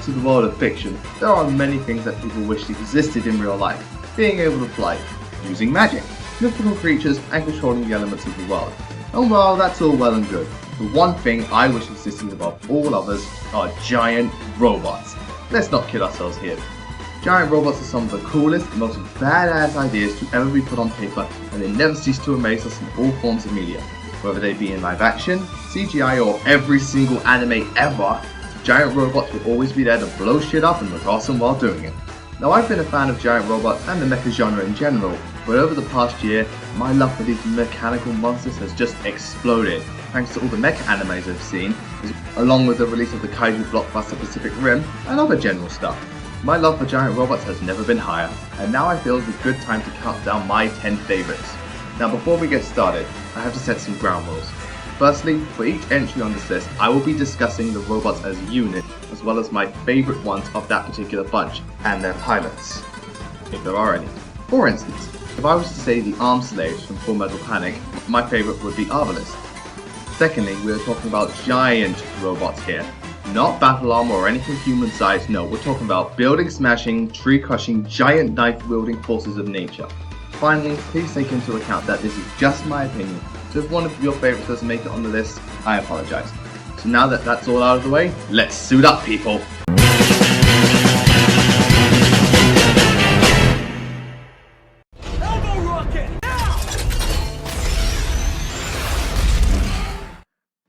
comes to the world of fiction, there are many things that people wish existed in real life. Being able to fly, using magic, mythical creatures, and controlling the elements of the world. And while that's all well and good, the one thing I wish existed above all others are giant robots. Let's not kid ourselves here. Giant robots are some of the coolest, most badass ideas to ever be put on paper, and they never cease to amaze us in all forms of media. Whether they be in live action, CGI, or every single anime ever, giant robots will always be there to blow shit up and look awesome while doing it. Now, I've been a fan of giant robots and the mecha genre in general, but over the past year, my love for these mechanical monsters has just exploded, thanks to all the mecha animes I've seen, along with the release of the kaiju blockbuster Pacific Rim and other general stuff. My love for giant robots has never been higher, and now I feel it's a good time to count down my 10 favorites. Now, before we get started, I have to set some ground rules. Firstly, for each entry on this list, I will be discussing the robots as a unit, as well as my favorite ones of that particular bunch, and their pilots, if there are any. For instance, if I was to say the armed slaves from Full Metal Panic, my favorite would be Arbalest. Secondly, we are talking about giant robots here. Not battle armor or anything human sized, no, we're talking about building smashing, tree crushing, giant knife wielding forces of nature. Finally, please take into account that this is just my opinion, so if one of your favorites doesn't make it on the list, I apologize. So now that that's all out of the way, let's suit up, people!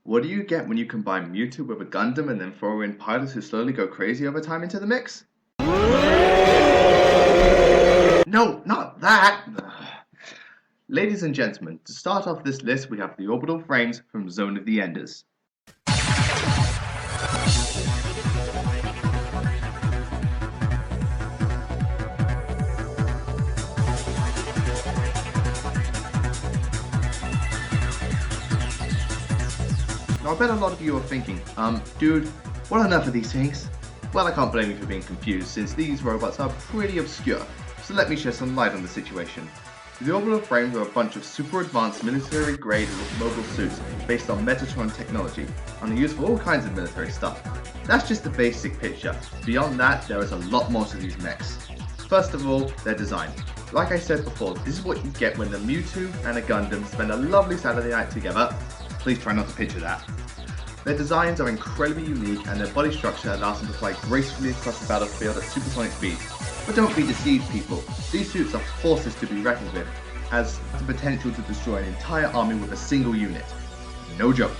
What do you get when you combine Mewtwo with a Gundam and then throw in pilots who slowly go crazy over time into the mix? No, not that! Ladies and gentlemen, to start off this list we have the Orbital Frames from Zone of the Enders. Now I bet a lot of you are thinking, dude, what on earth are these things? Well, I can't blame you for being confused, since these robots are pretty obscure, so let me shed some light on the situation. The Orbital Frames are a bunch of super advanced military-grade mobile suits based on Metatron technology, and are used for all kinds of military stuff. That's just the basic picture. Beyond that, there is a lot more to these mechs. First of all, their design. Like I said before, this is what you get when the Mewtwo and a Gundam spend a lovely Saturday night together. Please try not to picture that. Their designs are incredibly unique, and their body structure allows them to fly gracefully across the battlefield at supersonic speed. But don't be deceived, people. These suits are forces to be reckoned with, as the potential to destroy an entire army with a single unit. No joke.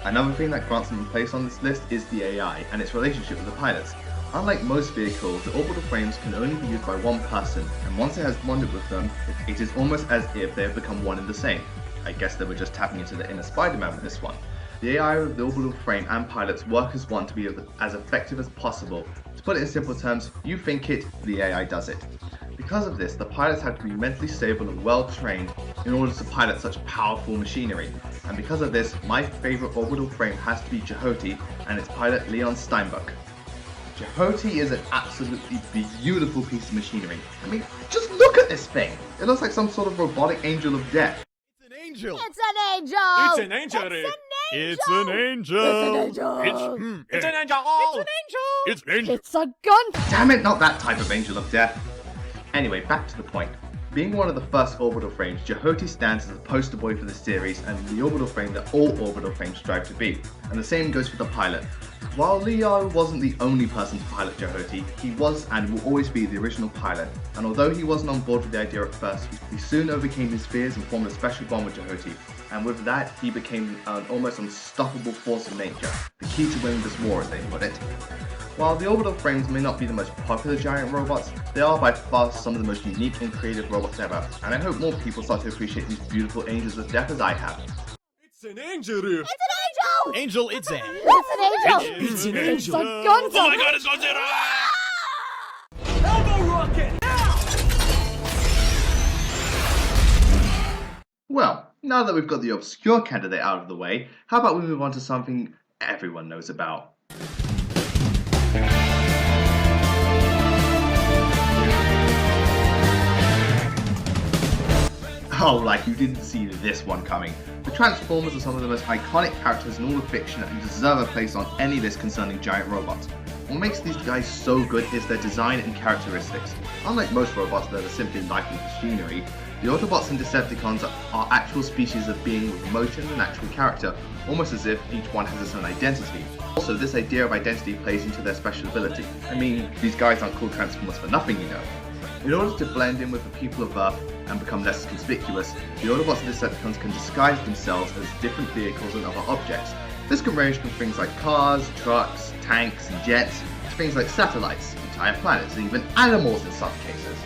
Another thing that grants them a place on this list is the AI and its relationship with the pilots. Unlike most vehicles, the Orbital Frames can only be used by one person, and once it has bonded with them, it is almost as if they have become one and the same. I guess they were just tapping into the inner Spider-Man with this one. The AI of the Orbital Frame and pilots work as one to be as effective as possible. To put it in simple terms, you think it, the AI does it. Because of this, the pilots have to be mentally stable and well trained in order to pilot such powerful machinery. And because of this, my favorite Orbital Frame has to be Jehoty and its pilot Leon Steinbuck. Jehoty is an absolutely beautiful piece of machinery. I mean, just look at this thing! It looks like some sort of robotic angel of death. It's an angel! It's an angel! It's an angel! It's an angel! It's an angel! It's an angel! It's an angel! It's an angel! It's a gun! Damn it, not that type of angel of death. Anyway, back to the point. Being one of the first Orbital Frames, Jehoty stands as a poster boy for the series and the Orbital Frame that all Orbital Frames strive to be. And the same goes for the pilot. While Leo wasn't the only person to pilot Jehoty, he was and will always be the original pilot, and although he wasn't on board with the idea at first, he soon overcame his fears and formed a special bond with Jehoty, and with that he became an almost unstoppable force of nature, the key to winning this war as they put it. While the Orbital Frames may not be the most popular giant robots, they are by far some of the most unique and creative robots ever, and I hope more people start to appreciate these beautiful angels of death as I have. It's an angel! It's an angel! Angel, it's an It's an angel! It's an It's angel! a Gundam! Oh my god, it's Godzilla! Elbow rocket! Now! Well, now that we've got the obscure candidate out of the way, how about we move on to something everyone knows about? Oh, like you didn't see this one coming. The Transformers are some of the most iconic characters in all of fiction and deserve a place on any list concerning giant robots. What makes these guys so good is their design and characteristics. Unlike most robots that are simply lifeless machinery, the Autobots and Decepticons are actual species of being with emotion and actual character, almost as if each one has its own identity. Also, this idea of identity plays into their special ability. I mean, these guys aren't called Transformers for nothing, you know. In order to blend in with the people of Earth and become less conspicuous, the Autobots and Decepticons can disguise themselves as different vehicles and other objects. This can range from things like cars, trucks, tanks, and jets, to things like satellites, entire planets, and even animals in some cases.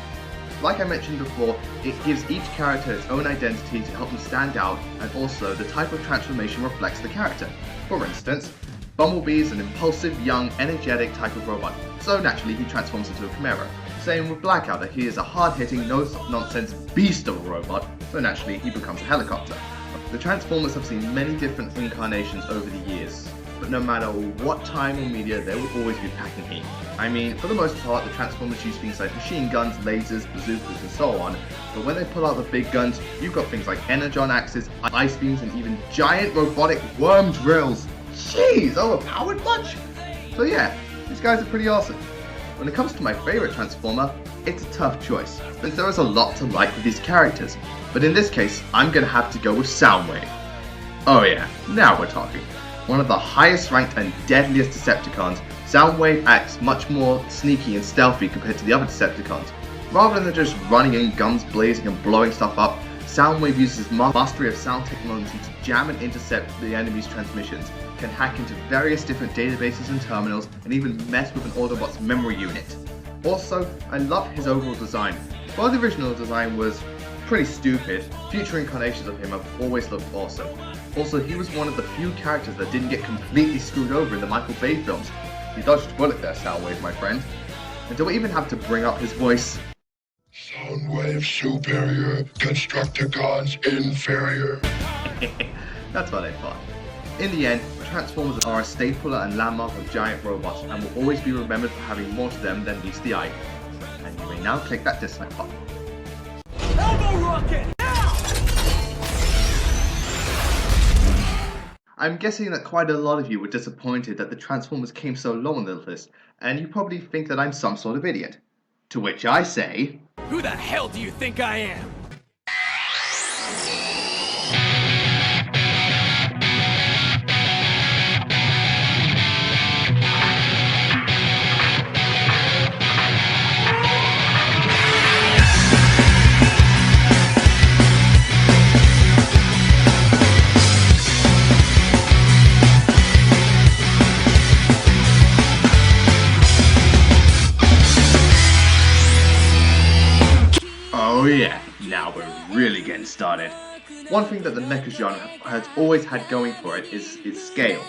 Like I mentioned before, it gives each character its own identity to help them stand out, and also the type of transformation reflects the character. For instance, Bumblebee is an impulsive, young, energetic type of robot, so naturally he transforms into a Chimera. Same with Blackout, that he is a hard-hitting, no-nonsense beast of a robot, so naturally he becomes a helicopter. The Transformers have seen many different incarnations over the years, but no matter what time or media, they will always be packing heat. I mean, for the most part, the Transformers use things like machine guns, lasers, bazookas, and so on, but when they pull out the big guns, you've got things like energon axes, ice beams, and even giant robotic worm drills. Jeez, overpowered much? So yeah, these guys are pretty awesome. When it comes to my favorite Transformer, it's a tough choice, since there is a lot to like with these characters, but in this case, I'm gonna have to go with Soundwave. Oh yeah, now we're talking. One of the highest ranked and deadliest Decepticons, Soundwave acts much more sneaky and stealthy compared to the other Decepticons. Rather than just running in, guns blazing and blowing stuff up, Soundwave uses mastery of sound technology to jam and intercept the enemy's transmissions, can hack into various different databases and terminals, and even mess with an Autobot's memory unit. Also, I love his overall design. While the original design was pretty stupid, future incarnations of him have always looked awesome. Also, he was one of the few characters that didn't get completely screwed over in the Michael Bay films. You dodged a bullet there, Soundwave, my friend. And do we even have to bring up his voice? Soundwave superior, Constructicons inferior. That's what I thought. In the end, Transformers are a staple and landmark of giant robots and will always be remembered for having more to them than meets the eye. And you may now click that dislike button. Elbow rocket! Now! I'm guessing that quite a lot of you were disappointed that the Transformers came so low on the list, and you probably think that I'm some sort of idiot. To which I say, Who the hell do you think I am? oh yeah, now we're really getting started. One thing that the Mecha genre has always had going for it is its scale.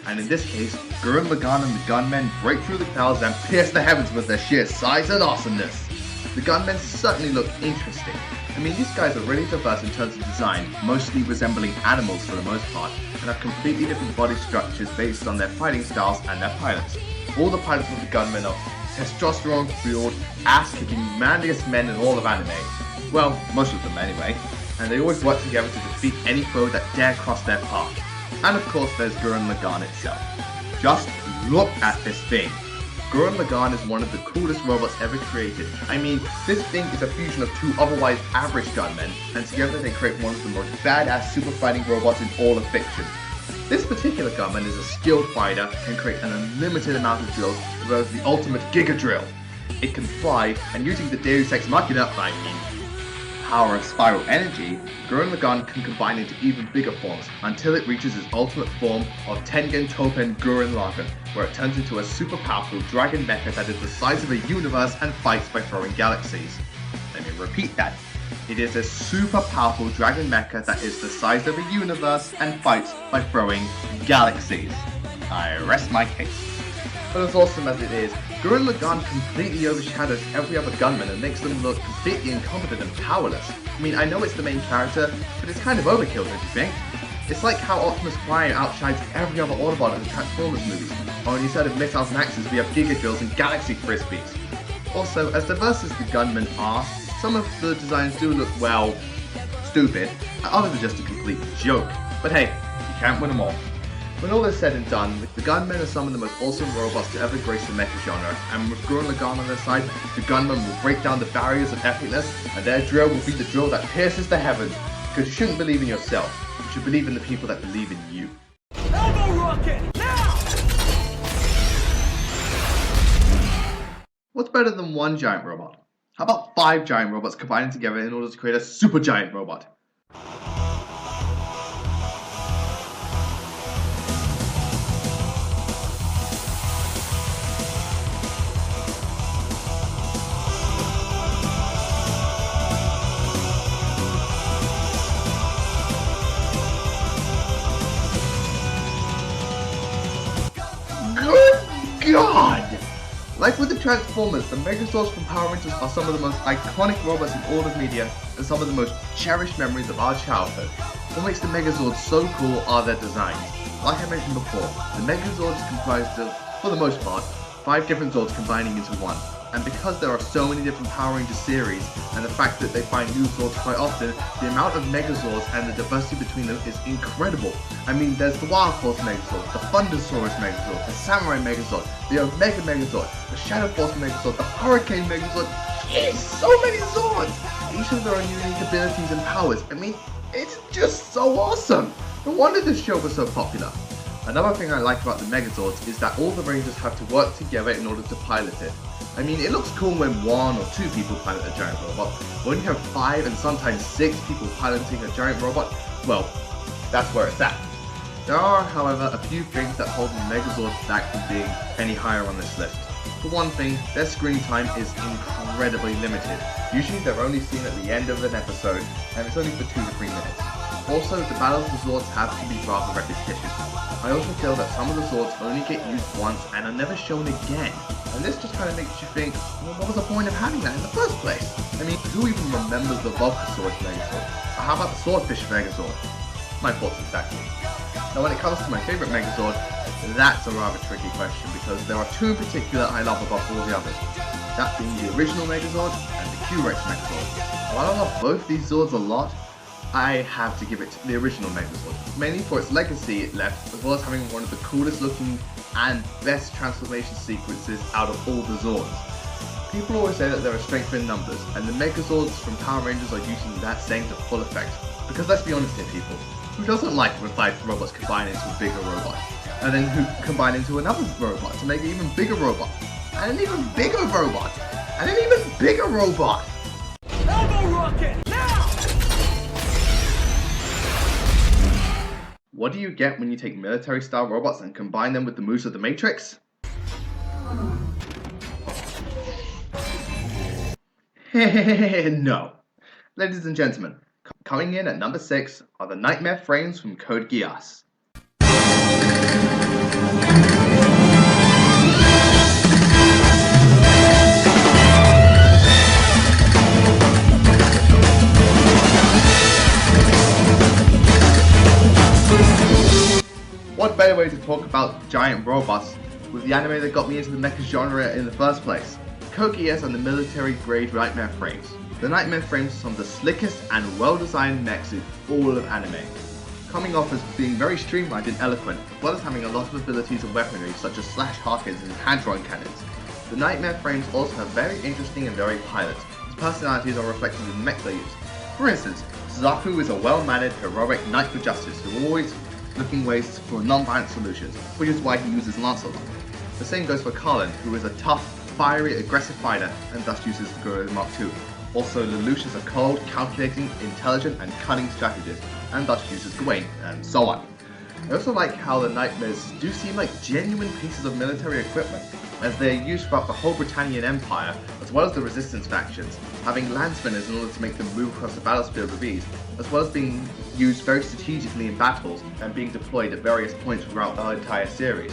And in this case, Gurren Lagann and the Gunmen break through the clouds and pierce the heavens with their sheer size and awesomeness. The Gunmen certainly look interesting. I mean, these guys are really diverse in terms of design, mostly resembling animals for the most part, and have completely different body structures based on their fighting styles and their pilots. All the pilots of the Gunmen are testosterone-fueled, ass-kicking, manliest men in all of anime. Well, most of them anyway. And they always work together to defeat any foe that dare cross their path. And of course there's Gurren Lagann itself. Just look at this thing. Gurren Lagann is one of the coolest robots ever created. I mean, this thing is a fusion of two otherwise average gunmen, and together they create one of the most badass super fighting robots in all of fiction. This particular gunman is a skilled fighter, can create an unlimited amount of drills, as well as the ultimate Giga Drill. It can fly, and using the Deus Ex Machina, power of spiral energy, Gurren Lagann can combine into even bigger forms, until it reaches its ultimate form of Tengen Toppan Gurren Lagann, where it turns into a super powerful dragon mecha that is the size of a universe and fights by throwing galaxies. Let me repeat that. It is a super powerful dragon mecha that is the size of a universe and fights by throwing galaxies. I rest my case. But as awesome as it is, Gurren Lagann completely overshadows every other gunman and makes them look completely incompetent and powerless. I mean, I know it's the main character, but it's kind of overkill, don't you think? It's like how Optimus Prime outshines every other Autobot in the Transformers movies, only instead of missiles and axes we have Giga Drills and Galaxy Frisbees. Also, as diverse as the gunmen are, some of the designs do look, well, stupid, and others are just a complete joke. But hey, you can't win them all. When all is said and done, the Gunmen are some of the most awesome robots to ever grace the mecha genre, and with Gurren Lagann on their side, the Gunmen will break down the barriers of epicness, and their drill will be the drill that pierces the heavens, because you shouldn't believe in yourself, you should believe in the people that believe in you. Elbow rocket, now! What's better than one giant robot? How about 5 giant robots combining together in order to create a super giant robot? Good God! Like with the Transformers, the Megazords from Power Rangers are some of the most iconic robots in all of media and some of the most cherished memories of our childhood. What makes the Megazords so cool are their designs. Like I mentioned before, the Megazord is comprised of, for the most part, 5 different Zords combining into one. And because there are so many different Power Rangers series, and the fact that they find new Zords quite often, the amount of Megazords and the diversity between them is incredible. I mean, there's the Wild Force Megazord, the Thundersaurus Megazord, the Samurai Megazord, the Omega Megazord, the Shadow Force Megazord, the Hurricane Megazord. Jeez, so many Zords! Each of their own unique abilities and powers. I mean, it's just so awesome! No wonder this show was so popular. Another thing I like about the Megazords is that all the Rangers have to work together in order to pilot it. I mean, it looks cool when 1 or 2 people pilot a giant robot, but when you have 5 and sometimes 6 people piloting a giant robot, well, that's where it's at. There are, however, a few things that hold the Megazords back from being any higher on this list. For one thing, their screen time is incredibly limited. Usually they're only seen at the end of an episode, and it's only for 2 to 3 minutes. Also, the battles the Zords have to be rather repetitious. I also feel that some of the Zords only get used once and are never shown again. And this just kind of makes you think, well, what was the point of having that in the first place? I mean, who even remembers the Vulcasaurus Megazord? Or how about the Swordfish Megazord? My thoughts exactly. Now when it comes to my favourite Megazord, that's a rather tricky question because there are 2 in particular I love above all the others. That being the original Megazord and the Q-Rex Megazord. While I love both these Zords a lot, I have to give it to the original Megazord, mainly for its legacy it left, as well as having one of the coolest looking and best transformation sequences out of all the Zords. People always say that there are strength in numbers, and the Megazords from Power Rangers are using that saying to full effect. Because let's be honest here people, who doesn't like when 5 robots combine into a bigger robot? And then who combine into another robot to make an even bigger robot? And an even bigger robot? And an even bigger robot? Elbow rocket, now! What do you get when you take military-style robots and combine them with the moves of the Matrix? No. Ladies and gentlemen, coming in at number 6 are the Nightmare Frames from Code Geass. What better way to talk about giant robots with the anime that got me into the mecha genre in the first place? Code Geass and the military-grade Nightmare Frames. The Nightmare Frames are some of the slickest and well-designed mechs in all of anime, coming off as being very streamlined and eloquent, as well as having a lot of abilities and weaponry such as slash harkins and hand-thrown cannons. The Nightmare Frames also have very interesting and varied pilots, whose personalities are reflected in the mech they use. For instance, Zaku is a well-mannered, heroic knight for justice who always looking ways for non-violent solutions, which is why he uses Lance a lot. The same goes for Karlin, who is a tough, fiery, aggressive fighter and thus uses the Gorilla Mark II. Also, Lelouch is a cold, calculating, intelligent and cunning strategist and thus uses Gawain, and so on. I also like how the Nightmares do seem like genuine pieces of military equipment, as they are used throughout the whole Britannian Empire, as well as the resistance factions, having land spinners in order to make them move across the battlefield with ease, as well as being used very strategically in battles and being deployed at various points throughout the entire series.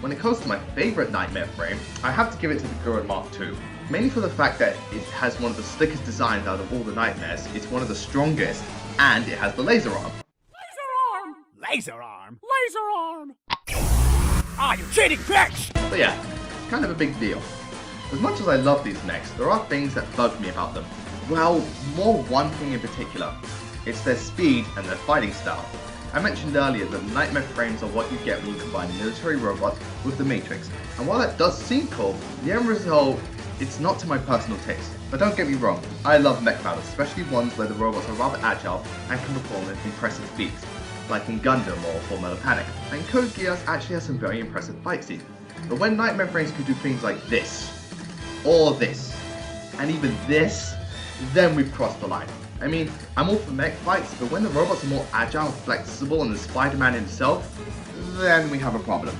When it comes to my favourite Nightmare frame, I have to give it to the Gurren Mark II. Mainly for the fact that it has one of the slickest designs out of all the Nightmares, it's one of the strongest, and it has the laser arm. Laser arm? Laser arm! Ah, you cheating bitch! So yeah, it's kind of a big deal. As much as I love these mechs, there are things that bug me about them. Well, more one thing in particular. It's their speed and their fighting style. I mentioned earlier that Nightmare frames are what you get when you combine military robots with the Matrix, and while that does seem cool, the end result, it's not to my personal taste. But don't get me wrong, I love mech battles, especially ones where the robots are rather agile and can perform impressive feats, like in Gundam or Full Metal Panic, and Code Geass actually has some very impressive fight scenes. But when Nightmare frames can do things like this, or this, and even this, then we've crossed the line. I mean, I'm all for mech fights, but when the robots are more agile and flexible than Spider-Man himself, then we have a problem.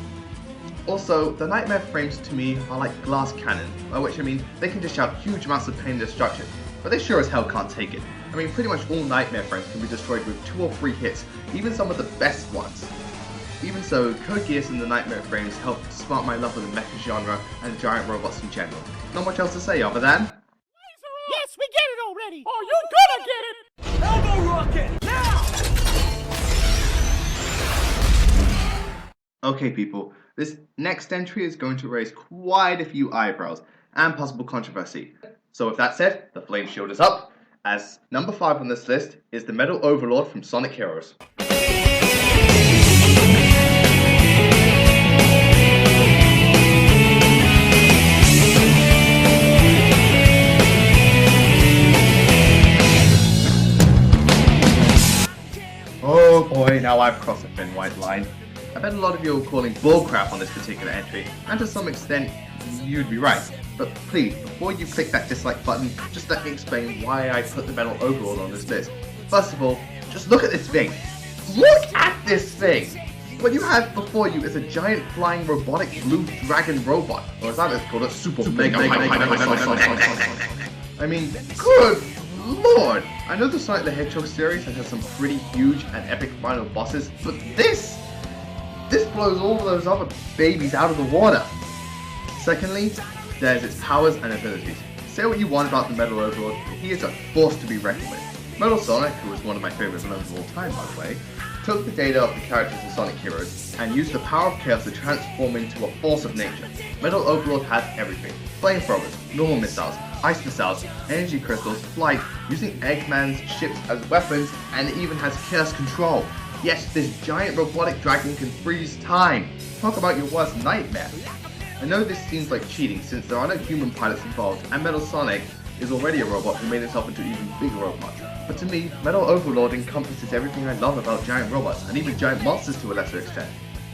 Also, the Nightmare frames to me are like glass cannon, by which I mean they can dish out huge amounts of pain and destruction, but they sure as hell can't take it. I mean, pretty much all Nightmare frames can be destroyed with 2 or 3 hits, even some of the best ones. Even so, Code Geass and the Nightmare frames help spark my love for the mecha genre and giant robots in general. Not much else to say other than... Yes, we get it already! Are you gonna get it? Elbow rocket, now! Okay people, this next entry is going to raise quite a few eyebrows and possible controversy. So with that said, the flame shield is up, as number 5 on this list is the Metal Overlord from Sonic Heroes. Oh boy, now I've crossed a thin white line. I bet a lot of you are calling bullcrap on this particular entry, and to some extent, you'd be right. But please, before you click that dislike button, just let me explain why I put the Metal Overlord on this list. First of all, just look at this thing. Look at this thing! What you have before you is a giant flying robotic blue dragon robot, or as I like to call it, super mega. I mean, good lord! I know the Sonic the Hedgehog series has had some pretty huge and epic final bosses, but this blows all those other babies out of the water. Secondly, there's its powers and abilities. Say what you want about the Metal Overlord, he is a force to be reckoned with. Metal Sonic, who is one of my favourite villains of all time by the way, took the data of the characters in Sonic Heroes and used the power of chaos to transform into a force of nature. Metal Overlord has everything. Flamethrowers, normal missiles, ice missiles, energy crystals, flight, using Eggman's ships as weapons, and it even has chaos control. Yes, this giant robotic dragon can freeze time. Talk about your worst nightmare. I know this seems like cheating since there are no human pilots involved and Metal Sonic is already a robot who made himself into even bigger robots. But to me, Metal Overlord encompasses everything I love about giant robots and even giant monsters to a lesser extent.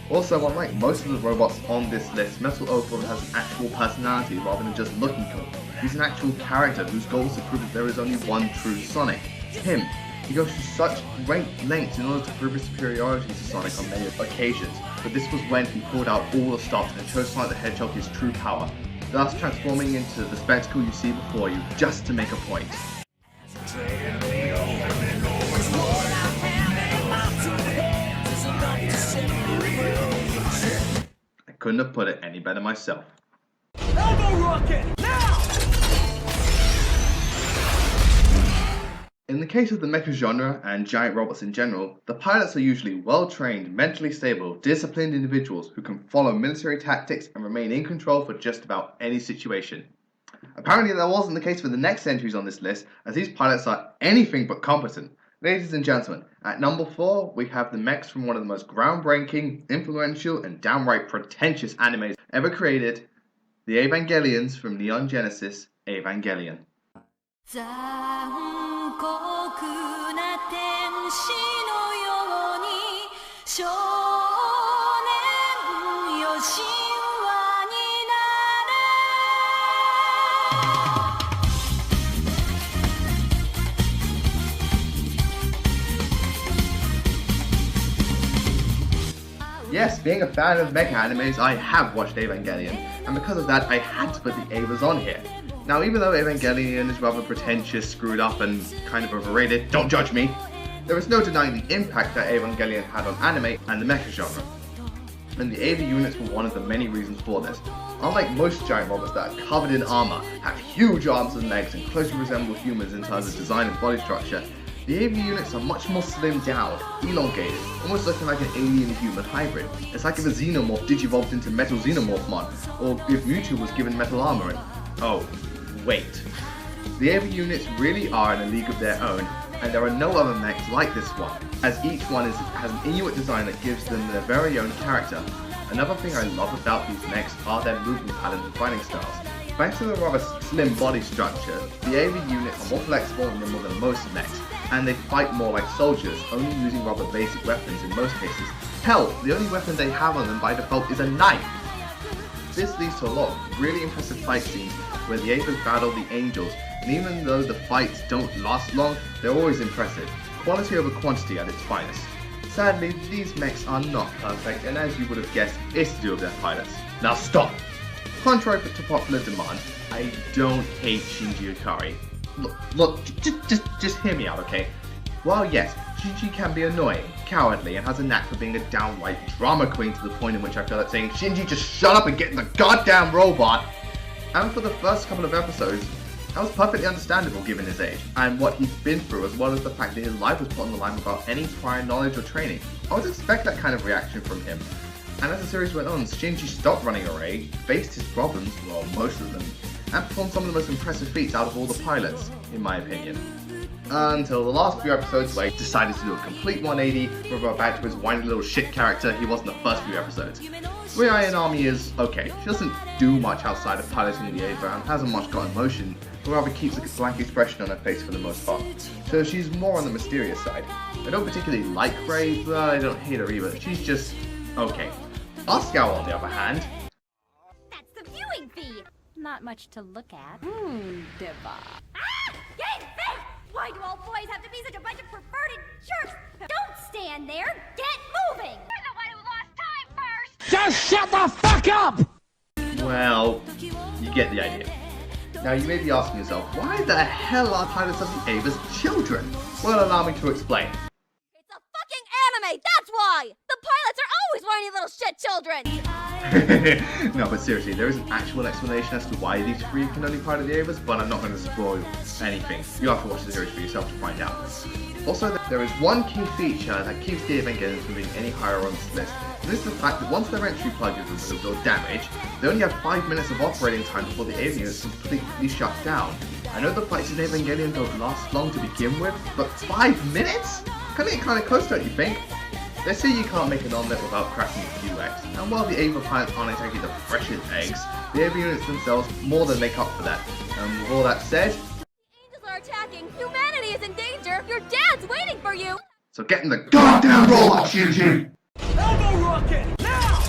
Also, unlike most of the robots on this list, Metal Overlord has an actual personality rather than just looking cool. He's an actual character whose goal is to prove that there is only one true Sonic. Him. He goes to such great lengths in order to prove his superiority to Sonic on many occasions, but this was when he pulled out all the stops and showed Sonic the Hedgehog his true power, thus transforming into the spectacle you see before you just to make a point. I couldn't have put it any better myself. Elbow rocket, now! In the case of the mecha genre and giant robots in general, the pilots are usually well-trained, mentally stable, disciplined individuals who can follow military tactics and remain in control for just about any situation. Apparently that wasn't the case for the next entries on this list, as these pilots are anything but competent. Ladies and gentlemen, at number 4 we have the mechs from one of the most groundbreaking, influential, and downright pretentious animes ever created, the Evangelions from Neon Genesis Evangelion. 残酷な天使のように少年よ神話になれ Yes, being a fan of mecha animes, I have watched Evangelion, and because of that I had to put the Evas on here. Now, even though Evangelion is rather pretentious, screwed up, and kind of overrated, don't judge me, there is no denying the impact that Evangelion had on anime and the mecha genre. And the AV units were one of the many reasons for this. Unlike most giant robots that are covered in armor, have huge arms and legs, and closely resemble humans in terms of design and body structure, the AV units are much more slimmed down, elongated, almost looking like an alien-human hybrid. It's like if a Xenomorph digivolved into Metal Xenomorphmon, or if Mewtwo was given metal armor and... oh. Wait. The AV units really are in a league of their own, and there are no other mechs like this one, as each one has an Inuit design that gives them their very own character. Another thing I love about these mechs are their movement patterns and fighting styles. Thanks to the rather slim body structure, the AV units are more flexible and nimble than most mechs, and they fight more like soldiers, only using rather basic weapons in most cases. Hell, the only weapon they have on them by default is a knife! This leads to a lot of really impressive fight scenes where the Aethers battle the Angels, and even though the fights don't last long, they're always impressive. Quality over quantity at its finest. Sadly, these mechs are not perfect, and as you would have guessed, it's to do with their pilots. Now stop! Contrary to popular demand, I don't hate Shinji Ikari. Look, just hear me out, okay? While yes, Shinji can be annoying, cowardly, and has a knack for being a downright drama queen to the point in which I feel like saying, Shinji, just shut up and get in the goddamn robot! And for the first couple of episodes, that was perfectly understandable given his age, and what he's been through, as well as the fact that his life was put on the line without any prior knowledge or training. I would expect that kind of reaction from him. And as the series went on, Shinji stopped running away, faced his problems, well, most of them, and performed some of the most impressive feats out of all the pilots, in my opinion. Until the last few episodes where he decided to do a complete 180, revert back to his whiny little shit character he was in the first few episodes. Rie Ayanami is okay. She doesn't do much outside of piloting the Aether and hasn't much got emotion, but rather keeps a blank expression on her face for the most part. So she's more on the mysterious side. I don't particularly like Rie, but I don't hate her either. She's just okay. Oscar, on the other hand, That's the viewing fee! Not much to look at. Diva. Ah! Get back! Why do all boys have to be such a bunch of perverted jerks? Don't stand there! Get moving! You're the one who lost time first! Just shut the fuck up! well, you get the idea. Now you may be asking yourself, why the hell are pilots of the Aethers children? Well, allow me to explain. It's a fucking anime, that's why! The pilots are always whiny little shit children! No, but seriously, there is an actual explanation as to why these three can only pilot the Aethers, but I'm not going to spoil anything. You'll have to watch the series for yourself to find out. Also, there is one key feature that keeps the Evangelions from being any higher on this list, and this is the fact that once their entry plug is removed or damaged, they only have 5 minutes of operating time before the alien is completely shut down. I know the fights in Evangelion don't last long to begin with, but 5 minutes? Cutting it kinda close, don't you think? They say you can't make an omelette without cracking a few eggs, and while the Aether pilots aren't exactly the freshest eggs, the Aether units themselves more than make up for that. And with all that said, Angels are attacking! Humanity is in danger! Your dad's waiting for you! so get in the goddamn robot, Shinji! Elbow rocket, now!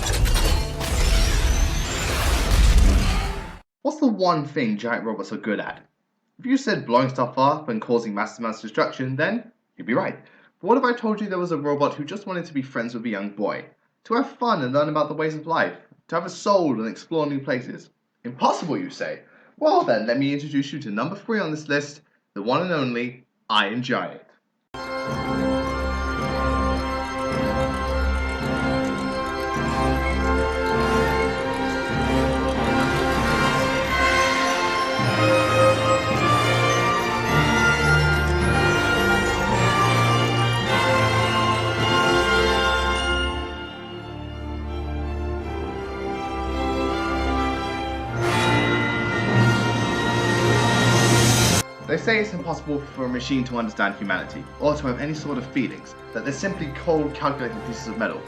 What's the one thing giant robots are good at? If you said blowing stuff up and causing mass amounts of destruction, then you'd be right. But what if I told you there was a robot who just wanted to be friends with a young boy? To have fun and learn about the ways of life? To have a soul and explore new places? Impossible, you say? Well then, let me introduce you to number 3 on this list, the one and only Iron Giant. They say it's impossible for a machine to understand humanity, or to have any sort of feelings, that they're simply cold, calculating pieces of metal.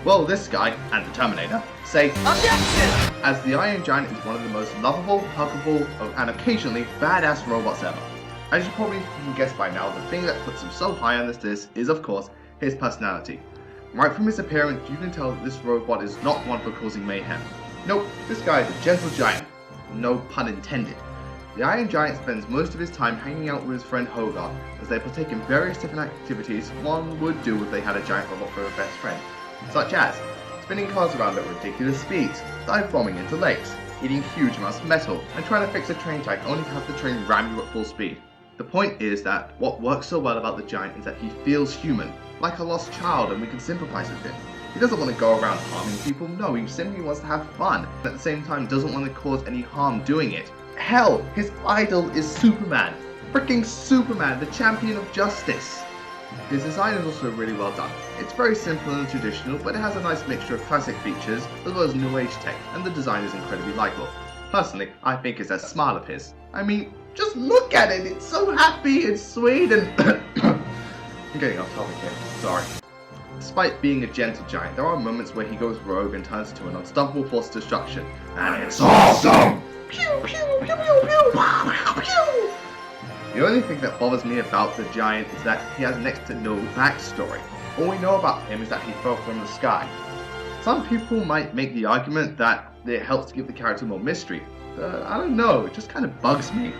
Well, this guy, and the Terminator, say OBJECTION! As the Iron Giant is one of the most lovable, huggable, and occasionally badass robots ever. As you probably can guess by now, the thing that puts him so high on this list is, of course, his personality. Right from his appearance, you can tell that this robot is not one for causing mayhem. Nope, this guy is a gentle giant. No pun intended. The Iron Giant spends most of his time hanging out with his friend Hogarth, as they partake in various different activities one would do if they had a giant robot for a best friend, such as spinning cars around at ridiculous speeds, dive bombing into lakes, eating huge amounts of metal, and trying to fix a train track only to have the train ram you at full speed. The point is that what works so well about the Giant is that he feels human, like a lost child, and we can sympathize with him. He doesn't want to go around harming people, no, he simply wants to have fun, and at the same time doesn't want to cause any harm doing it. Hell, his idol is Superman. Freaking Superman, the champion of justice. His design is also really well done. It's very simple and traditional, but it has a nice mixture of classic features as well as new age tech, and the design is incredibly likable. Personally, I think it's that smile of his. I mean, Just look at it, it's so happy and sweet and... I'm getting off topic here, sorry. Despite being a gentle giant, there are moments where he goes rogue and turns into an unstoppable force of destruction. And it's awesome! Pew, pew, pew, pew, pew, pew, pew. The only thing that bothers me about the giant is that he has next to no backstory. All we know about him is that he fell from the sky. Some people might make the argument that it helps to give the character more mystery, but I don't know, it just kind of bugs me.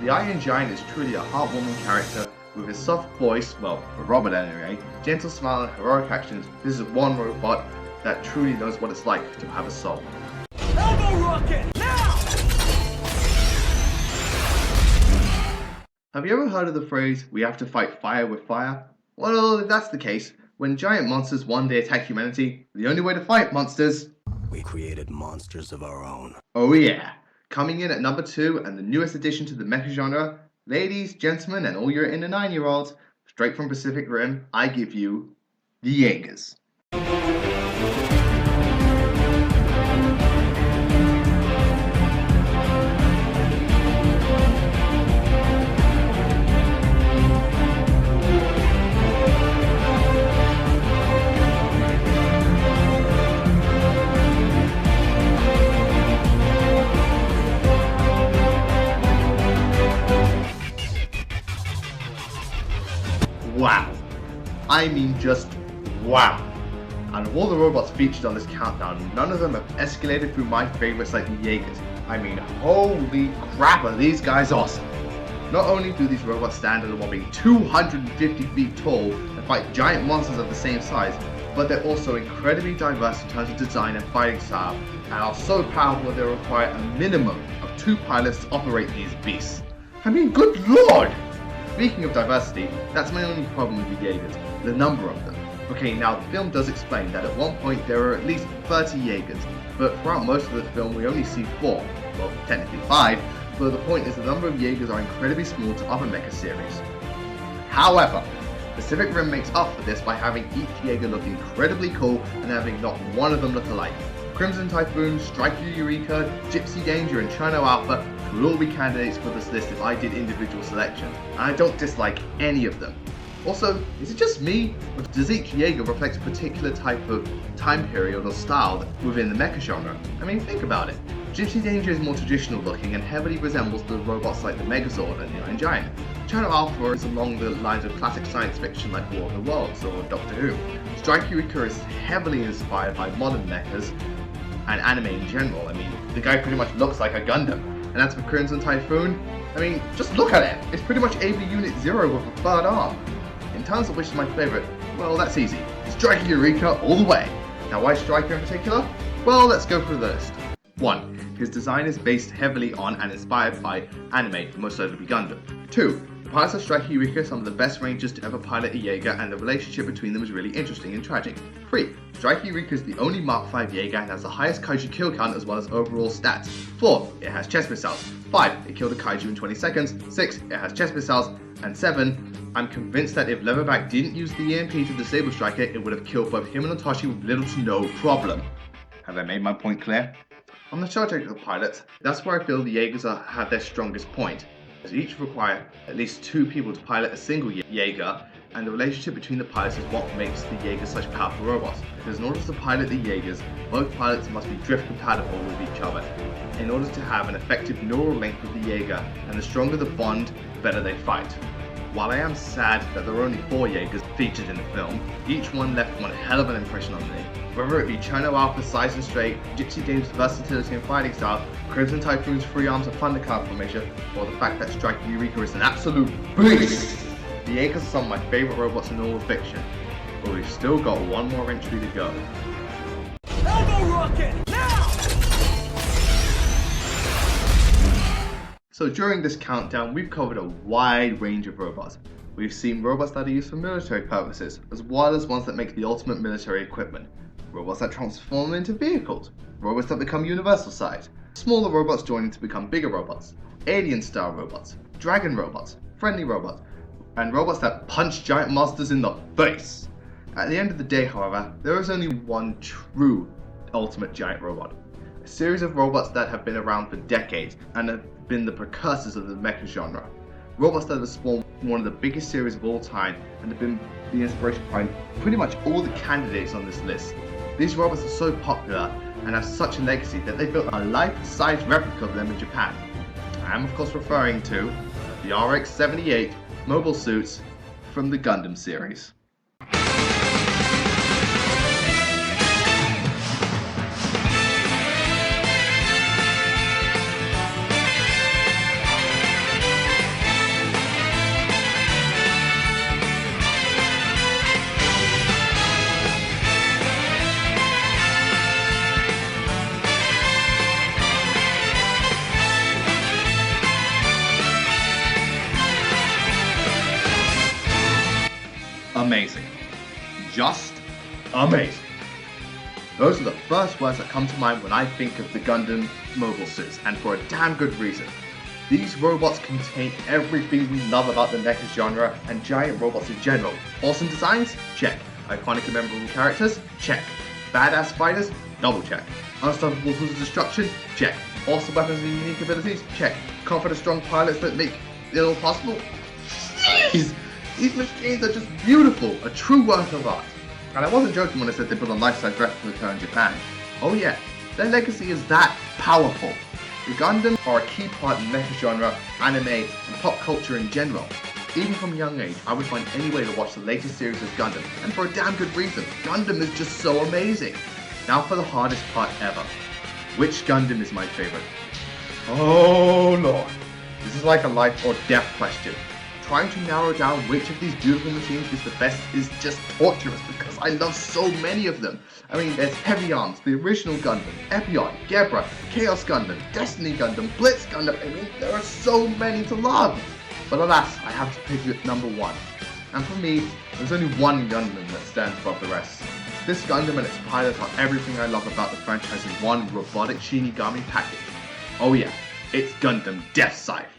The Iron Giant is truly a heartwarming character with his soft voice, well, a robot anyway, gentle smile and heroic actions. This is one robot that truly knows what it's like to have a soul. Have you ever heard of the phrase, we have to fight fire with fire? Well, if that's the case, when giant monsters one day attack humanity, the only way to fight monsters... We created monsters of our own. Oh yeah. Coming in at number 2 and the newest addition to the mecha genre, ladies, gentlemen, and all your inner 9-year-olds, straight from Pacific Rim, I give you the Jaegers. Wow. I mean just wow. Out of all the robots featured on this countdown, none of them have escalated through my favorites like the Jaegers. I mean, holy crap, are these guys awesome. Not only do these robots stand at a whopping 250 feet tall and fight giant monsters of the same size, but they're also incredibly diverse in terms of design and fighting style, and are so powerful they require a minimum of 2 pilots to operate these beasts. I mean, good lord! Speaking of diversity, that's my only problem with the Jaegers, the number of them. Okay, now the film does explain that at one point there are at least 30 Jaegers, but throughout most of the film we only see 4, well technically 5, but the point is the number of Jaegers are incredibly small to other mecha series. However, Pacific Rim makes up for this by having each Jaeger look incredibly cool and having not one of them look alike. Crimson Typhoon, Striker Eureka, Gypsy Danger and Chino Alpha would all be candidates for this list if I did individual selection, and I don't dislike any of them. Also, is it just me, or does each Jaeger reflect a particular type of time period or style within the mecha genre? I mean, think about it. Gypsy Danger is more traditional looking and heavily resembles the robots like the Megazord and the Iron Giant. Chino Alpha is along the lines of classic science fiction like War of the Worlds or Doctor Who. Striker Eureka is heavily inspired by modern mechas and anime in general. I mean, the guy pretty much looks like a Gundam. And as for Crimson Typhoon, I mean, just look at it! It's pretty much AV Unit 0 with a third arm. In terms of which is my favourite, well, that's easy. Striker Eureka all the way. Now why Striker in particular? Well, let's go through the list. 1. His design is based heavily on and inspired by anime, most notably Gundam. 2. The pilots of Striker Eureka are some of the best rangers to ever pilot a Jaeger, and the relationship between them is really interesting and tragic. 3. Striker Eureka is the only Mark V Jaeger and has the highest kaiju kill count as well as overall stats. 4. It has chest missiles. 5. It killed a kaiju in 20 seconds. 6. It has chest missiles. And 7. I'm convinced that if Leatherback didn't use the EMP to disable Striker, it would have killed both him and Otoshi with little to no problem. Have I made my point clear? On the subject of pilots, that's where I feel the Jaegers have their strongest point, as each require at least 2 people to pilot a single Jaeger, and the relationship between the pilots is what makes the Jaegers such powerful robots, because in order to pilot the Jaegers, both pilots must be drift compatible with each other, in order to have an effective neural link with the Jaeger, and the stronger the bond, the better they fight. While I am sad that there are only 4 Jaegers featured in the film, each one left one hell of an impression on me. Whether it be Chino Alpha's size and straight, Gypsy Dame's versatility and fighting style, Crimson Typhoon's 3 arms and thundercloud formation, or the fact that Striker Eureka is an absolute beast! The Jaegers are some of my favourite robots in all of fiction, but we've still got one more entry to go. Elbow rocket, now! So during this countdown, we've covered a wide range of robots. We've seen robots that are used for military purposes, as well as ones that make the ultimate military equipment. Robots that transform into vehicles. Robots that become universal size. Smaller robots joining to become bigger robots. Alien-style robots. Dragon robots. Friendly robots. And robots that punch giant monsters in the face. At the end of the day, however, there is only one true ultimate giant robot. a series of robots that have been around for decades and have been the precursors of the mecha genre. Robots that have spawned one of the biggest series of all time and have been the inspiration behind pretty much all the candidates on this list. These robots are so popular and have such a legacy that they built a life-size replica of them in Japan. I am of course referring to the RX-78 mobile suits from the Gundam series. Amazing. Just amazing. Those are the first words that come to mind when I think of the Gundam mobile suits, and for a damn good reason. These robots contain everything we love about the mecha genre and giant robots in general. Awesome designs? Check. Iconic and memorable characters? Check. Badass fighters? Double check. Unstoppable tools of destruction? Check. Awesome weapons and unique abilities? Check. Confident, strong pilots that make it all possible? These machines are just beautiful, a true work of art. And I wasn't joking when I said they built a life-size replica in Japan. Oh yeah, their legacy is that powerful. The Gundam are a key part in the mecha genre, anime, and pop culture in general. Even from a young age, I would find any way to watch the latest series of Gundam, and for a damn good reason. Gundam is just so amazing. Now for the hardest part ever. Which Gundam is my favorite? Oh lord. This is like a life or death question. Trying to narrow down which of these beautiful machines is the best is just torturous because I love so many of them. I mean, there's Heavy Arms, the original Gundam, Epion, Gebra, Chaos Gundam, Destiny Gundam, Blitz Gundam. I mean, there are so many to love. But alas, I have to pick number one. And for me, there's only one Gundam that stands above the rest. This Gundam and its pilot are everything I love about the franchise in one robotic Shinigami package. Oh yeah, it's Gundam Death Scythe.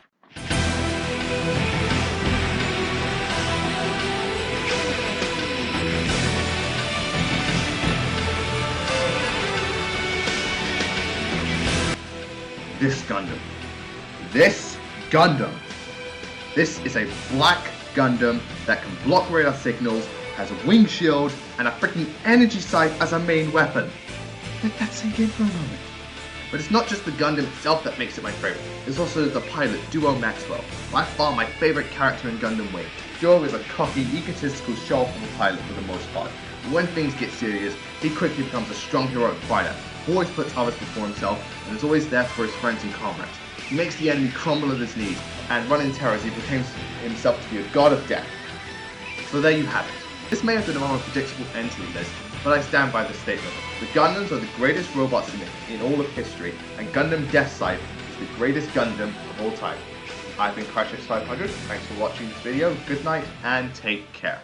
This Gundam. This is a black Gundam that can block radar signals, has a wing shield, and a freaking energy scythe as a main weapon. Let that sink in for a moment. But it's not just the Gundam itself that makes it my favorite. It's also the pilot, Duo Maxwell, by far my favorite character in Gundam Wing. Duo is a cocky, egotistical show-off pilot for the most part. But when things get serious, he quickly becomes a strong heroic fighter, who always puts others before himself, and is always there for his friends and comrades. He makes the enemy crumble at his knees, and run in terror as he proclaims himself to be a god of death. So there you have it. This may have been a more predictable end to the list, but I stand by the statement. The Gundams are the greatest robots in all of history, and Gundam Death Scythe is the greatest Gundam of all time. I've been CRASHX500, thanks for watching this video, good night, and take care.